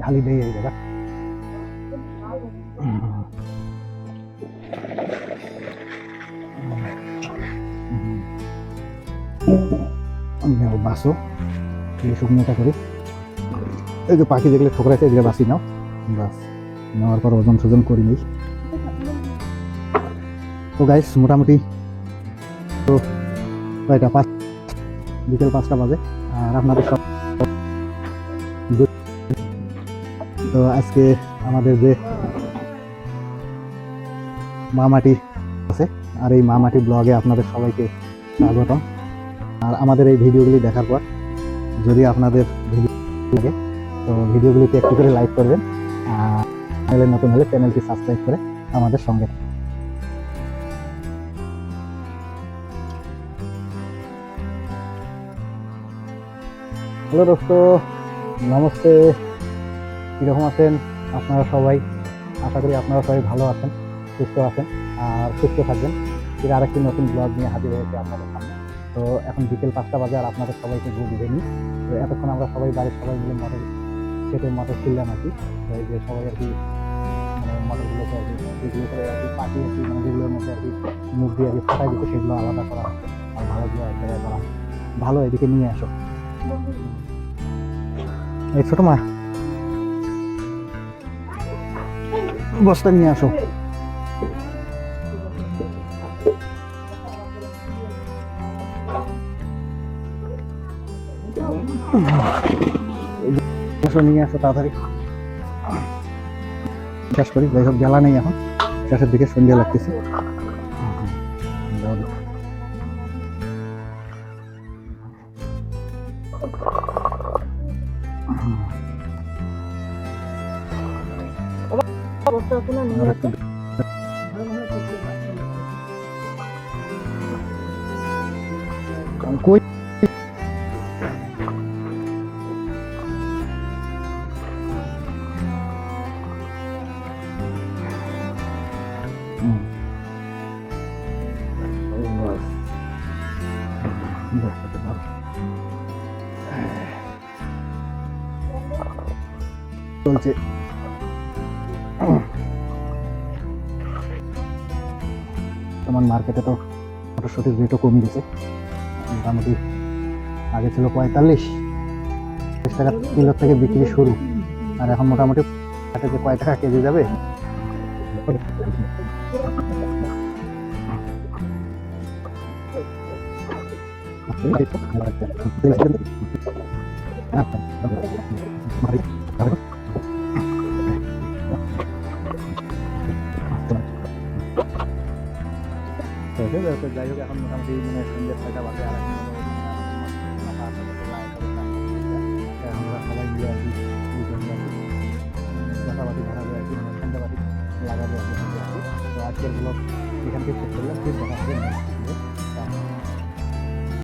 ঢালি দেই এই জায়গা বাসো শুকনোটা করি এই যে পাখি দেখলে ঠোকরাইছে এদিকে বাসি নাও বাস নেওয়ার পর ওজন সোজন করি নিই তো গাইস মোটামুটি তো কয়টা বিকেল 5টা বাজে আর আপনাদের সব তো আজকে আমাদের যে মামাটি আছে আর এই মামাটি ব্লগে আপনাদের সবাইকে স্বাগতম আর আমাদের এই ভিডিওগুলি দেখার পর যদি আপনাদের ভিডিও লাগে তো ভিডিওগুলিতে একটু করে লাইক করবেন আর চ্যানেলে নতুন হলে চ্যানেলটি সাবস্ক্রাইব করে আমাদের সঙ্গে হ্যালো দোস্ত নমস্তে কীরকম আছেন আপনারা সবাই আশা করি আপনারা সবাই ভালো আছেন সুস্থ আছেন আর সুস্থ থাকবেন এর আরেকটি নতুন ব্লগ নিয়ে হাজির হয়েছে আপনাদের সামনে তো এখন বিকেল 5টা বাজে আর আপনাদের সবাইকে গুড ইভিনিং তো এতক্ষণ আমরা সবাই বাড়ির সবাই মিলে মটর সেটে মটর ছিলাম আর কি তো এই যে সবাই আর কি মানে মটরগুলোকে আর কি যেগুলো করে আর কি পাটি আর কি মানে যেগুলোর মধ্যে আর কি মুখ দিয়ে আর কি ফাটাই দিচ্ছে সেগুলো আলাদা করা হচ্ছে আর ভালোগুলো এক জায়গায় করা ভালো এদিকে নিয়ে আসো এই ছোট মা বস্তা নিয়ে আসো নিয়ে আসো তাড়াতাড়ি শেষ করি যাই হোক জ্বালা নেই এখন শেষের দিকে সন্ধ্যা লাগতেছে কই চলছে তোমার মার্কেটে তো মটরশুটির রেটও কমে গেছে মোটামুটি আগে ছিল 45 টাকা কিলো থেকে বিক্রি শুরু আর এখন মোটামুটি যে কয় টাকা কেজি যাবে যাই হোক এখন মোটামুটি মানে সন্ধ্যে 6টা বাজে আর আমরা সবাই মিলে আর কি মাথাবাতি ভাড়াবো আর কি সন্ধ্যাবাতি লাগাবো আর কি তো আজকের ব্লগ এখান থেকে শেষ করলাম ঠিক দেখা হবে